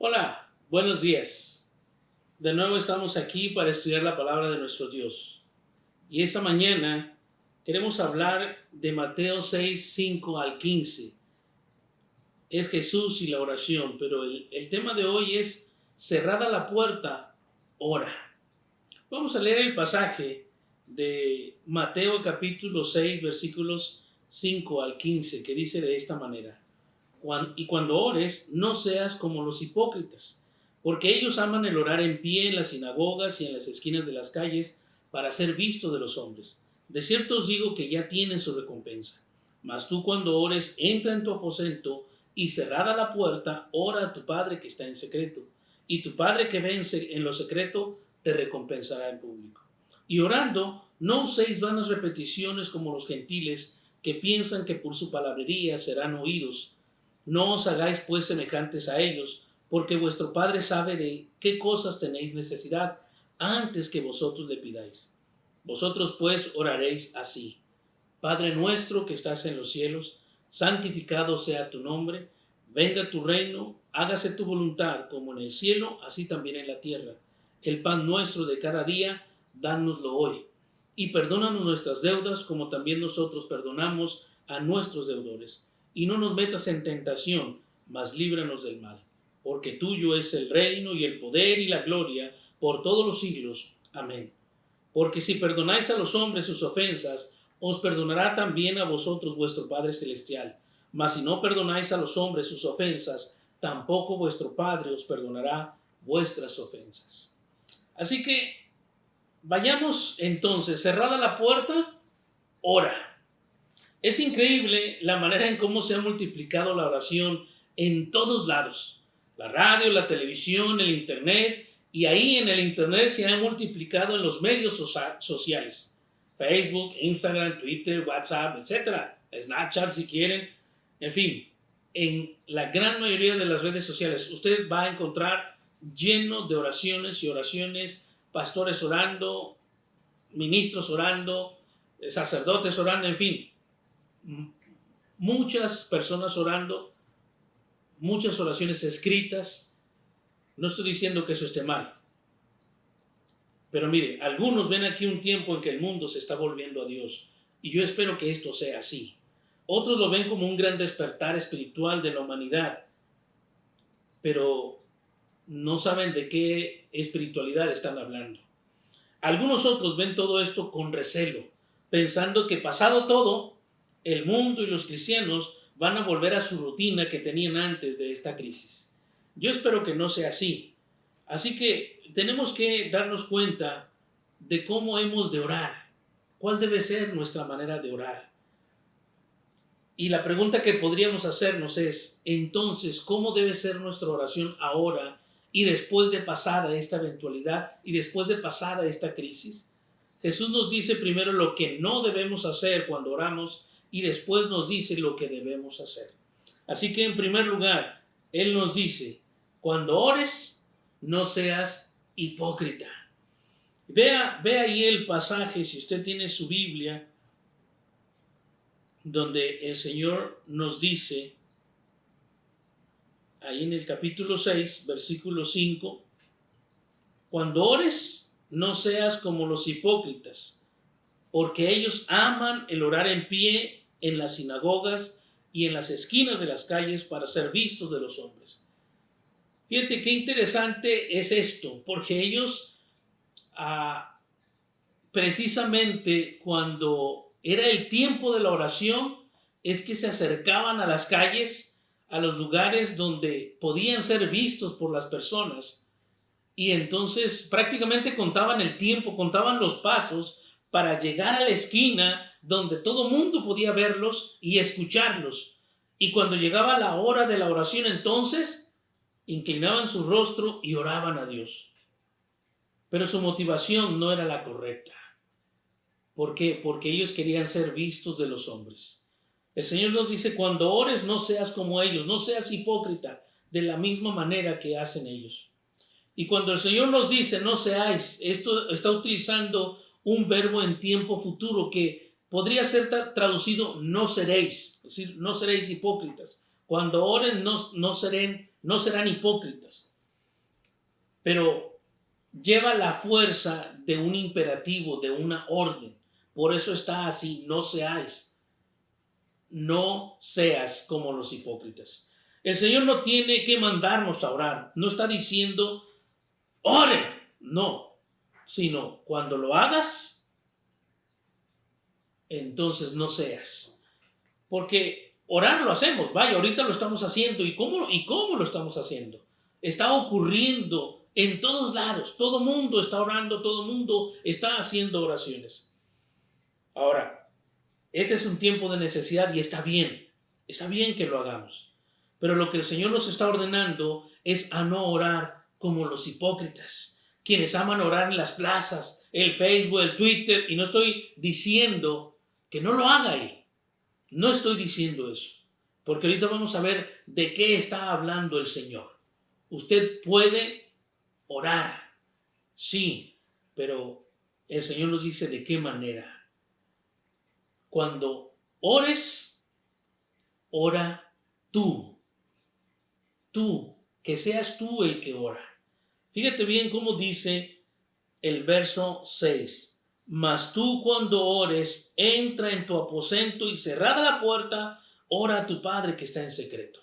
Hola, buenos días. De nuevo estamos aquí para estudiar la palabra de nuestro Dios. Y esta mañana queremos hablar de Mateo 6, 5 al 15. Es Jesús y la oración, pero el tema de hoy es cerrada la puerta, ora. Vamos a leer el pasaje de Mateo capítulo 6, versículos 5 al 15, que dice de esta manera. Y cuando ores, no seas como los hipócritas, porque ellos aman el orar en pie en las sinagogas y en las esquinas de las calles para ser visto de los hombres. De cierto os digo que ya tienen su recompensa. Mas tú cuando ores, entra en tu aposento y cerrada la puerta, ora a tu Padre que está en secreto. Y tu Padre que ve en lo secreto, te recompensará en público. Y orando, no uséis vanas repeticiones como los gentiles que piensan que por su palabrería serán oídos. No os hagáis pues semejantes a ellos, porque vuestro Padre sabe de qué cosas tenéis necesidad antes que vosotros le pidáis. Vosotros pues oraréis así: Padre nuestro que estás en los cielos, santificado sea tu nombre, venga tu reino, hágase tu voluntad como en el cielo, así también en la tierra. El pan nuestro de cada día, dánoslo hoy. Y perdónanos nuestras deudas como también nosotros perdonamos a nuestros deudores. Y no nos metas en tentación, mas líbranos del mal. Porque tuyo es el reino y el poder y la gloria por todos los siglos. Amén. Porque si perdonáis a los hombres sus ofensas, os perdonará también a vosotros vuestro Padre Celestial. Mas si no perdonáis a los hombres sus ofensas, tampoco vuestro Padre os perdonará vuestras ofensas. Así que vayamos entonces, cerrada la puerta, ora. Es increíble la manera en cómo se ha multiplicado la oración en todos lados. La radio, la televisión, el internet, y ahí en el internet se ha multiplicado en los medios sociales. Facebook, Instagram, Twitter, WhatsApp, etcétera, Snapchat si quieren. En fin, en la gran mayoría de las redes sociales usted va a encontrar lleno de oraciones y oraciones, pastores orando, ministros orando, sacerdotes orando, en fin, muchas personas orando, muchas oraciones escritas. No estoy diciendo que eso esté mal, pero mire, algunos ven aquí un tiempo en que el mundo se está volviendo a Dios, y yo espero que esto sea así. Otros lo ven como un gran despertar espiritual de la humanidad, pero no saben de qué espiritualidad están hablando. Algunos otros ven todo esto con recelo, pensando que pasado todo, el mundo y los cristianos van a volver a su rutina que tenían antes de esta crisis. Yo espero que no sea así. Así que tenemos que darnos cuenta de cómo hemos de orar, cuál debe ser nuestra manera de orar. Y la pregunta que podríamos hacernos es, entonces, ¿cómo debe ser nuestra oración ahora y después de pasada esta eventualidad y después de pasada esta crisis? Jesús nos dice primero lo que no debemos hacer cuando oramos y después nos dice lo que debemos hacer. Así que en primer lugar, Él nos dice, cuando ores, no seas hipócrita. Vea ahí el pasaje, si usted tiene su Biblia, donde el Señor nos dice, ahí en el capítulo 6, versículo 5, cuando ores, no seas como los hipócritas, porque ellos aman el orar en pie en las sinagogas y en las esquinas de las calles para ser vistos de los hombres. Fíjate qué interesante es esto, porque ellos precisamente cuando era el tiempo de la oración, es que se acercaban a las calles, a los lugares donde podían ser vistos por las personas, y entonces prácticamente contaban el tiempo, contaban los pasos para llegar a la esquina donde todo mundo podía verlos y escucharlos. Y cuando llegaba la hora de la oración, entonces inclinaban su rostro y oraban a Dios. Pero su motivación no era la correcta. ¿Por qué? Porque ellos querían ser vistos de los hombres. El Señor nos dice, cuando ores no seas como ellos, no seas hipócrita de la misma manera que hacen ellos. Y cuando el Señor nos dice no seáis, esto está utilizando un verbo en tiempo futuro que podría ser traducido no seréis, es decir, no seréis hipócritas. Cuando oren no serán hipócritas. pero lleva la fuerza de un imperativo, de una orden. Por eso está así: no seas como los hipócritas. El Señor no tiene que mandarnos a orar, no está diciendo oren, no, sino cuando lo hagas, entonces no seas. Porque orar lo hacemos, vaya, ahorita lo estamos haciendo. ¿Y cómo lo estamos haciendo? Está ocurriendo en todos lados, todo mundo está orando, todo mundo está haciendo oraciones. Ahora, este es un tiempo de necesidad y está bien que lo hagamos. Pero lo que el Señor nos está ordenando es a no orar como los hipócritas, quienes aman orar en las plazas, el Facebook, el Twitter, y no estoy diciendo que no lo haga ahí. No estoy diciendo eso, porque ahorita vamos a ver de qué está hablando el Señor. Usted puede orar, sí, pero el Señor nos dice de qué manera. Cuando ores, ora tú, que seas tú el que ora. Fíjate bien cómo dice el verso 6. Mas tú cuando ores, entra en tu aposento y cerrada la puerta, ora a tu Padre que está en secreto.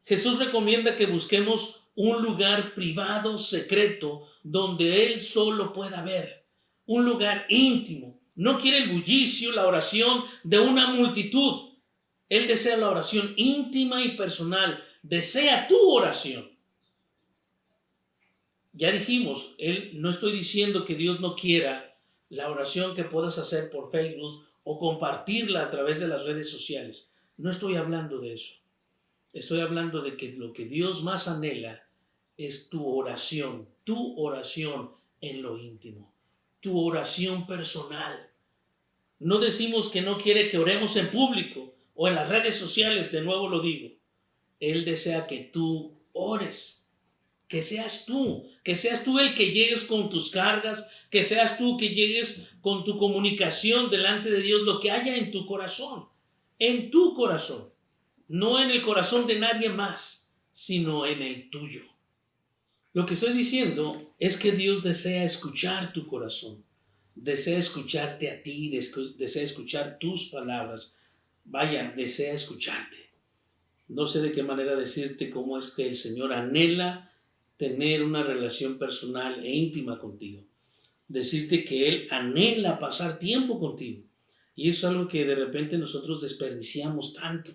Jesús recomienda que busquemos un lugar privado, secreto, donde Él solo pueda ver. Un lugar íntimo. No quiere el bullicio, la oración de una multitud. Él desea la oración íntima y personal. Desea tu oración. Ya dijimos, no estoy diciendo que Dios no quiera la oración que puedas hacer por Facebook o compartirla a través de las redes sociales. No estoy hablando de eso. Estoy hablando de que lo que Dios más anhela es tu oración en lo íntimo, tu oración personal. No decimos que no quiere que oremos en público o en las redes sociales, de nuevo lo digo. Él desea que tú ores, que seas tú el que llegues con tus cargas, que seas tú que llegues con tu comunicación delante de Dios, lo que haya en tu corazón, no en el corazón de nadie más, sino en el tuyo. Lo que estoy diciendo es que Dios desea escuchar tu corazón, desea escucharte a ti, desea escuchar tus palabras. Vaya, desea escucharte. No sé de qué manera decirte cómo es que el Señor anhela tener una relación personal e íntima contigo. Decirte que Él anhela pasar tiempo contigo. Y eso es algo que de repente nosotros desperdiciamos tanto.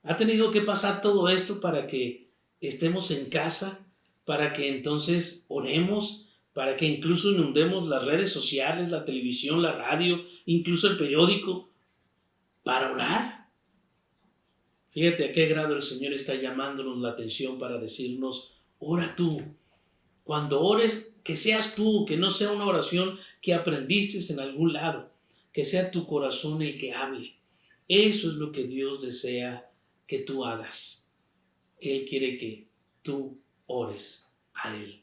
Ha tenido que pasar todo esto para que estemos en casa, para que entonces oremos, para que incluso inundemos las redes sociales, la televisión, la radio, incluso el periódico, para orar. Fíjate a qué grado el Señor está llamándonos la atención para decirnos: ora tú. Cuando ores, que seas tú, que no sea una oración que aprendiste en algún lado, que sea tu corazón el que hable. Eso es lo que Dios desea que tú hagas. Él quiere que tú ores a Él.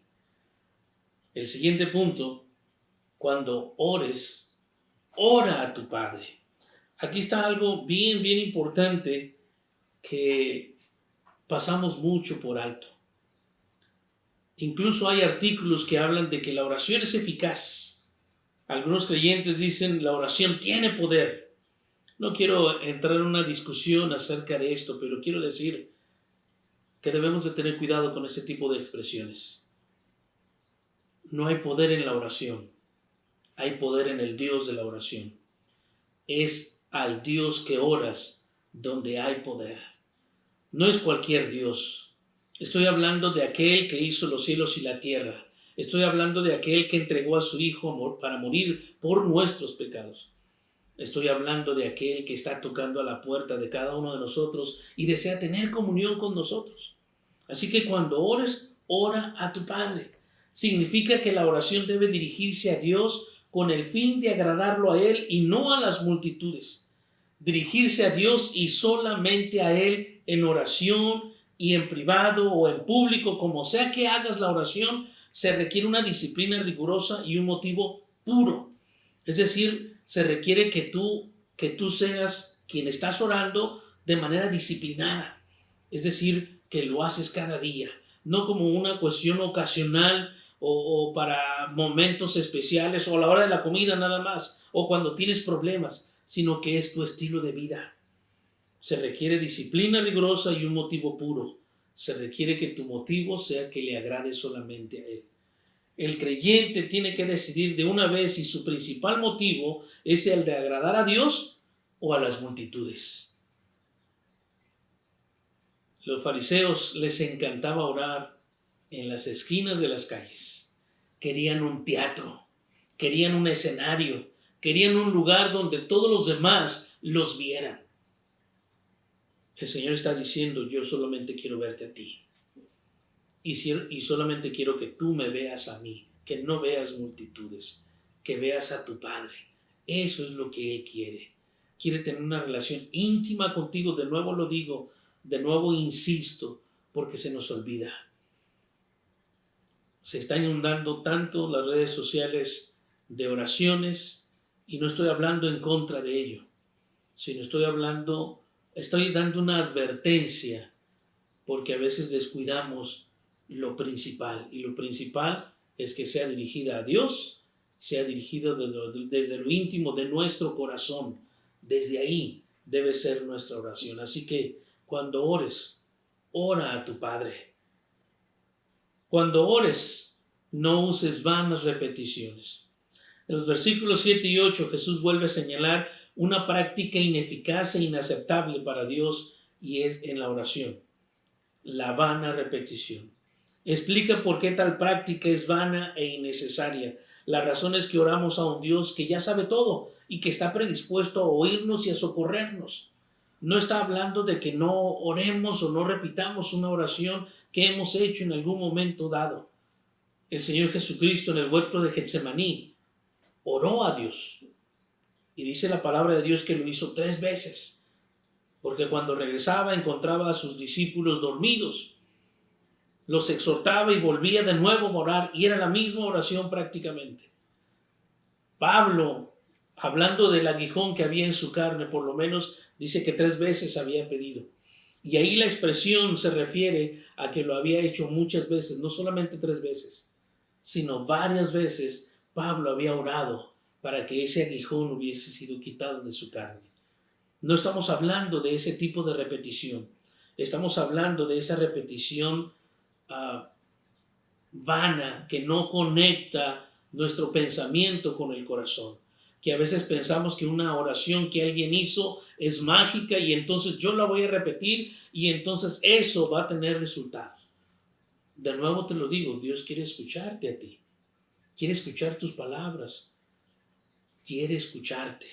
El siguiente punto: cuando ores, ora a tu Padre. Aquí está algo bien importante que pasamos mucho por alto. Incluso hay artículos que hablan de que la oración es eficaz. Algunos creyentes dicen la oración tiene poder. No quiero entrar en una discusión acerca de esto, pero quiero decir que debemos de tener cuidado con ese tipo de expresiones. No hay poder en la oración, hay poder en el Dios de la oración. Es al Dios que oras donde hay poder. No es cualquier Dios. Estoy hablando de aquel que hizo los cielos y la tierra. Estoy hablando de aquel que entregó a su Hijo para morir por nuestros pecados. Estoy hablando de aquel que está tocando a la puerta de cada uno de nosotros y desea tener comunión con nosotros. Así que cuando ores, ora a tu Padre. Significa que la oración debe dirigirse a Dios con el fin de agradarlo a Él y no a las multitudes. Dirigirse a Dios y solamente a Él en oración y en privado o en público, como sea que hagas la oración, se requiere una disciplina rigurosa y un motivo puro. Es decir, se requiere que tú seas quien estás orando de manera disciplinada. Es decir, que lo haces cada día. no como una cuestión ocasional o para momentos especiales o a la hora de la comida nada más, o cuando tienes problemas, sino que es tu estilo de vida. Se requiere disciplina rigurosa y un motivo puro. Se requiere que tu motivo sea que le agrade solamente a Él. El creyente tiene que decidir de una vez si su principal motivo es el de agradar a Dios o a las multitudes. Los fariseos les encantaba orar en las esquinas de las calles. Querían un teatro, querían un escenario, querían un lugar donde todos los demás los vieran. El Señor está diciendo, yo solamente quiero verte a ti. Y solamente quiero que tú me veas a mí, que no veas multitudes, que veas a tu Padre. Eso es lo que Él quiere. Quiere tener una relación íntima contigo. De nuevo lo digo, de nuevo insisto, porque se nos olvida. Se está inundando tanto las redes sociales de oraciones, y no estoy hablando en contra de ello, sino estoy dando una advertencia, porque a veces descuidamos lo principal, y lo principal es que sea dirigida a Dios, sea dirigida desde lo íntimo de nuestro corazón. Desde ahí debe ser nuestra oración. Así que cuando ores, ora a tu Padre. Cuando ores, no uses vanas repeticiones. En los versículos 7 y 8, Jesús vuelve a señalar una práctica ineficaz e inaceptable para Dios, y es en la oración: la vana repetición. Explica por qué tal práctica es vana e innecesaria. La razón es que oramos a un Dios que ya sabe todo y que está predispuesto a oírnos y a socorrernos. No está hablando de que no oremos o no repitamos una oración que hemos hecho en algún momento dado. El Señor Jesucristo en el huerto de Getsemaní oró a Dios, y dice la palabra de Dios que lo hizo 3 veces, porque cuando regresaba encontraba a sus discípulos dormidos, los exhortaba y volvía de nuevo a orar, y era la misma oración prácticamente. Pablo, hablando del aguijón que había en su carne, por lo menos dice que 3 veces había pedido, y ahí la expresión se refiere a que lo había hecho muchas veces, no solamente 3 veces, sino varias veces. Pablo había orado para que ese aguijón hubiese sido quitado de su carne. No estamos hablando de ese tipo de repetición, estamos hablando de esa repetición vana, que no conecta nuestro pensamiento con el corazón, que a veces pensamos que una oración que alguien hizo es mágica y entonces yo la voy a repetir y entonces eso va a tener resultados. De nuevo te lo digo, Dios quiere escucharte a ti, quiere escuchar tus palabras, quiere escucharte.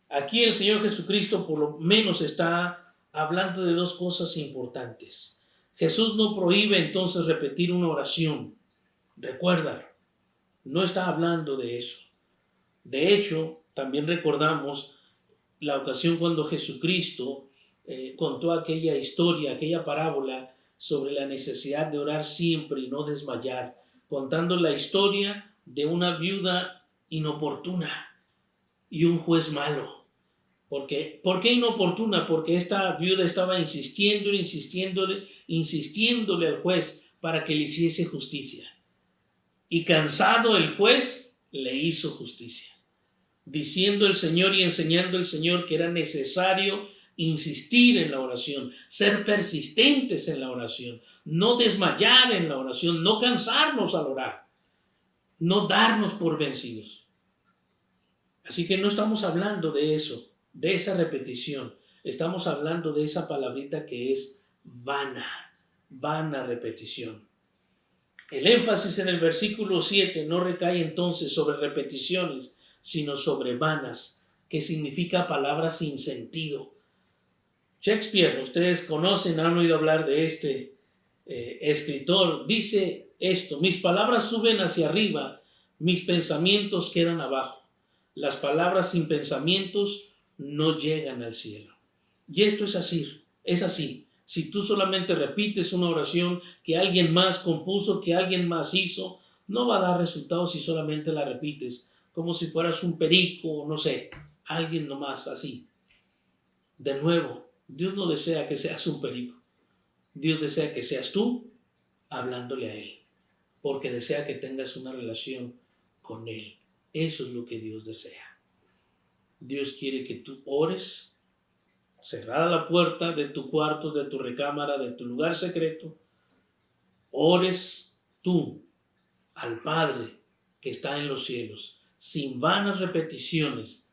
Aquí el Señor Jesucristo por lo menos está hablando de 2 cosas importantes. Jesús no prohíbe entonces repetir una oración. Recuerda, no está hablando de eso. De hecho, también recordamos la ocasión cuando Jesucristo contó aquella historia, aquella parábola sobre la necesidad de orar siempre y no desmayar, contando la historia de una viuda inoportuna y un juez malo. ¿Por qué inoportuna? Porque esta viuda estaba insistiéndole al juez para que le hiciese justicia. Y cansado el juez le hizo justicia, diciendo el Señor y enseñando el Señor que era necesario insistir en la oración, ser persistentes en la oración, no desmayar en la oración, no cansarnos al orar, no darnos por vencidos. Así que no estamos hablando de eso, de esa repetición. Estamos hablando de esa palabrita que es vana repetición. El énfasis en el versículo 7 no recae entonces sobre repeticiones, sino sobre vanas, que significa palabras sin sentido. Shakespeare, ustedes conocen, han oído hablar de este escritor, dice esto: mis palabras suben hacia arriba, mis pensamientos quedan abajo. Las palabras sin pensamientos no llegan al cielo. Y esto es así. Si tú solamente repites una oración que alguien más compuso, que alguien más hizo, no va a dar resultados si solamente la repites, como si fueras un perico, no sé, alguien nomás así. De nuevo, Dios no desea que seas un perico. Dios desea que seas tú hablándole a Él, porque desea que tengas una relación con Él. Eso es lo que Dios desea. Dios quiere que tú ores, cerrada la puerta de tu cuarto, de tu recámara, de tu lugar secreto, ores tú al Padre que está en los cielos, sin vanas repeticiones,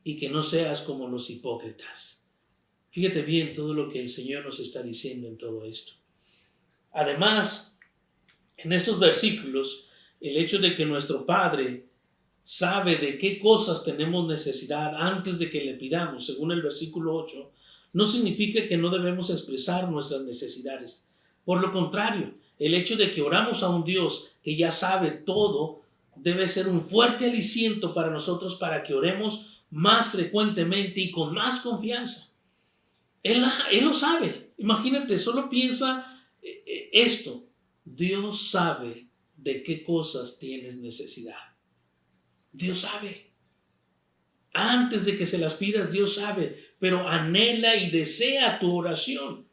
y que no seas como los hipócritas. Fíjate bien todo lo que el Señor nos está diciendo en todo esto. Además, en estos versículos, el hecho de que nuestro Padre sabe de qué cosas tenemos necesidad antes de que le pidamos, según el versículo 8, no significa que no debemos expresar nuestras necesidades. Por lo contrario, el hecho de que oramos a un Dios que ya sabe todo debe ser un fuerte aliciento para nosotros para que oremos más frecuentemente y con más confianza. Él lo sabe. Imagínate, solo piensa esto. Dios sabe de qué cosas tienes necesidad. Dios sabe. Antes de que se las pidas, Dios sabe, pero anhela y desea tu oración.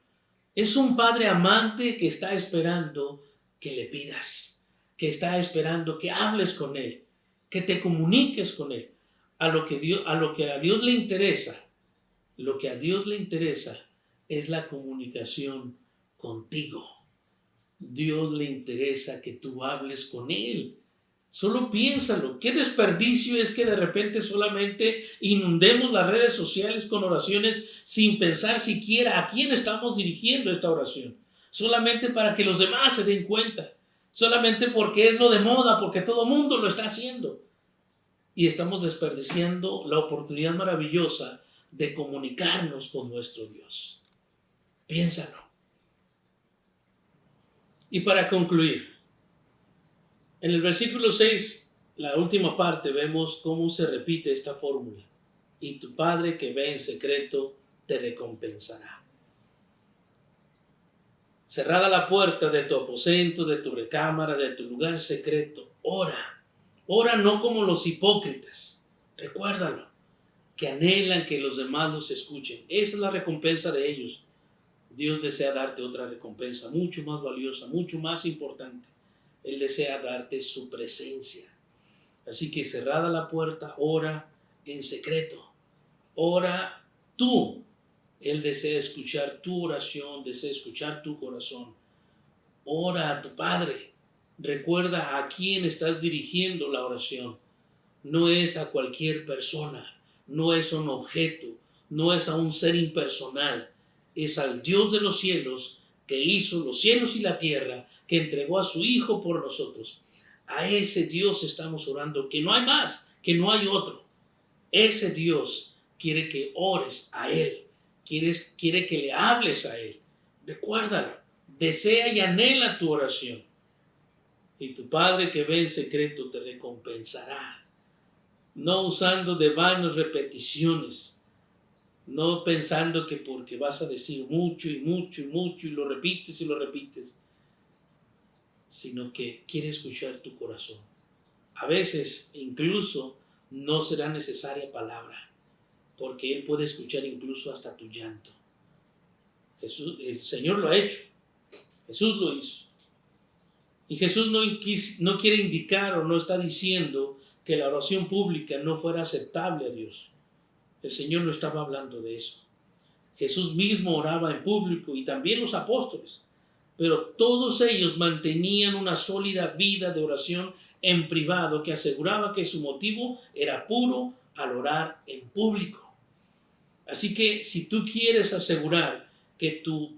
Es un Padre amante que está esperando que le pidas, que está esperando que hables con Él, que te comuniques con Él. A lo que a Dios le interesa, lo que a Dios le interesa es la comunicación contigo. Dios le interesa que tú hables con Él. Solo piénsalo, qué desperdicio es que de repente solamente inundemos las redes sociales con oraciones sin pensar siquiera a quién estamos dirigiendo esta oración. Solamente para que los demás se den cuenta. Solamente porque es lo de moda, porque todo el mundo lo está haciendo. Y estamos desperdiciando la oportunidad maravillosa de comunicarnos con nuestro Dios. Piénsalo. Y para concluir, en el versículo 6, la última parte, vemos cómo se repite esta fórmula. Y tu Padre que ve en secreto te recompensará. Cerrada la puerta de tu aposento, de tu recámara, de tu lugar secreto, ora. Ora no como los hipócritas. Recuérdalo, que anhelan que los demás los escuchen. Esa es la recompensa de ellos. Dios desea darte otra recompensa mucho más valiosa, mucho más importante. Él desea darte su presencia. Así que cerrada la puerta, ora en secreto. Ora tú. Él desea escuchar tu oración, desea escuchar tu corazón. Ora a tu Padre. Recuerda a quién estás dirigiendo la oración. No es a cualquier persona, no es a un objeto, no es a un ser impersonal. Es al Dios de los cielos que hizo los cielos y la tierra, que entregó a su Hijo por nosotros. A ese Dios estamos orando, que no hay más, que no hay otro. Ese Dios quiere que ores a Él, quiere que le hables a Él. Recuérdalo, desea y anhela tu oración. Y tu Padre que ve en secreto te recompensará. No usando de vanas repeticiones, no pensando que porque vas a decir mucho y mucho y mucho y lo repites, sino que quiere escuchar tu corazón. A veces incluso no será necesaria palabra, porque Él puede escuchar incluso hasta tu llanto. El Señor lo ha hecho, Jesús lo hizo. Y Jesús no quiere indicar o no está diciendo que la oración pública no fuera aceptable a Dios. El Señor no estaba hablando de eso. Jesús mismo oraba en público y también los apóstoles, pero todos ellos mantenían una sólida vida de oración en privado que aseguraba que su motivo era puro al orar en público. Así que si tú quieres asegurar que tu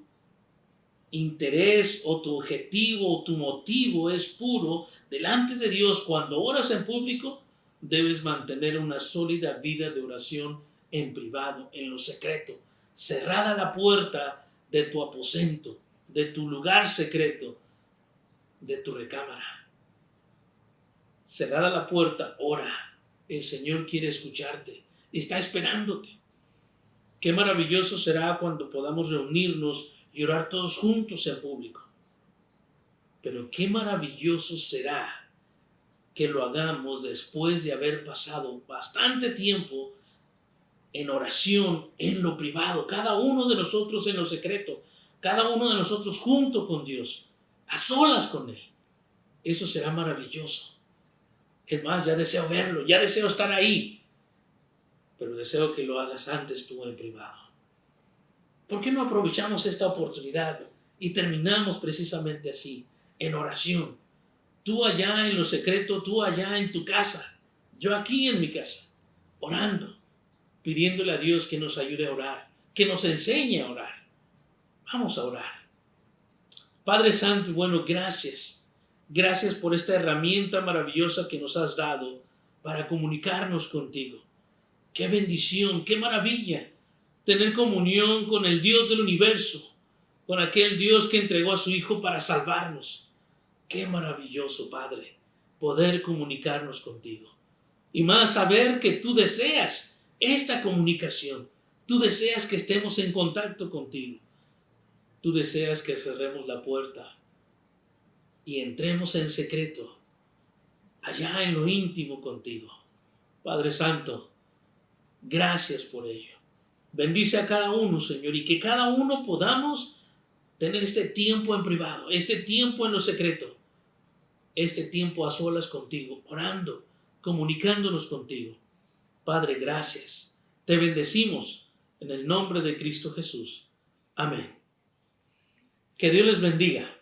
interés o tu objetivo o tu motivo es puro delante de Dios cuando oras en público, debes mantener una sólida vida de oración en privado, en lo secreto, cerrada la puerta de tu aposento, de tu lugar secreto, de tu recámara. Cerrada la puerta, ora. El Señor quiere escucharte, está esperándote. Qué maravilloso será cuando podamos reunirnos y orar todos juntos en público. Pero qué maravilloso será que lo hagamos después de haber pasado bastante tiempo en oración, en lo privado, cada uno de nosotros en lo secreto, cada uno de nosotros junto con Dios. a solas con Él. Eso será maravilloso. Es más, ya deseo verlo, ya deseo estar ahí, pero deseo que lo hagas antes tú en privado. ¿Por qué no aprovechamos esta oportunidad y terminamos precisamente así, en oración? Tú allá en lo secreto, tú allá en tu casa, yo aquí en mi casa, orando, pidiéndole a Dios que nos ayude a orar, que nos enseñe a orar. Vamos a orar. Padre Santo y bueno, gracias. Gracias por esta herramienta maravillosa que nos has dado para comunicarnos contigo. Qué bendición, qué maravilla tener comunión con el Dios del universo, con aquel Dios que entregó a su Hijo para salvarnos. Qué maravilloso, Padre, poder comunicarnos contigo. Y más saber que tú deseas esta comunicación. Tú deseas que estemos en contacto contigo. Tú deseas que cerremos la puerta y entremos en secreto, allá en lo íntimo contigo. Padre Santo, gracias por ello. Bendice a cada uno, Señor, y que cada uno podamos tener este tiempo en privado, este tiempo en lo secreto, este tiempo a solas contigo, orando, comunicándonos contigo. Padre, gracias. Te bendecimos en el nombre de Cristo Jesús. Amén. Que Dios les bendiga.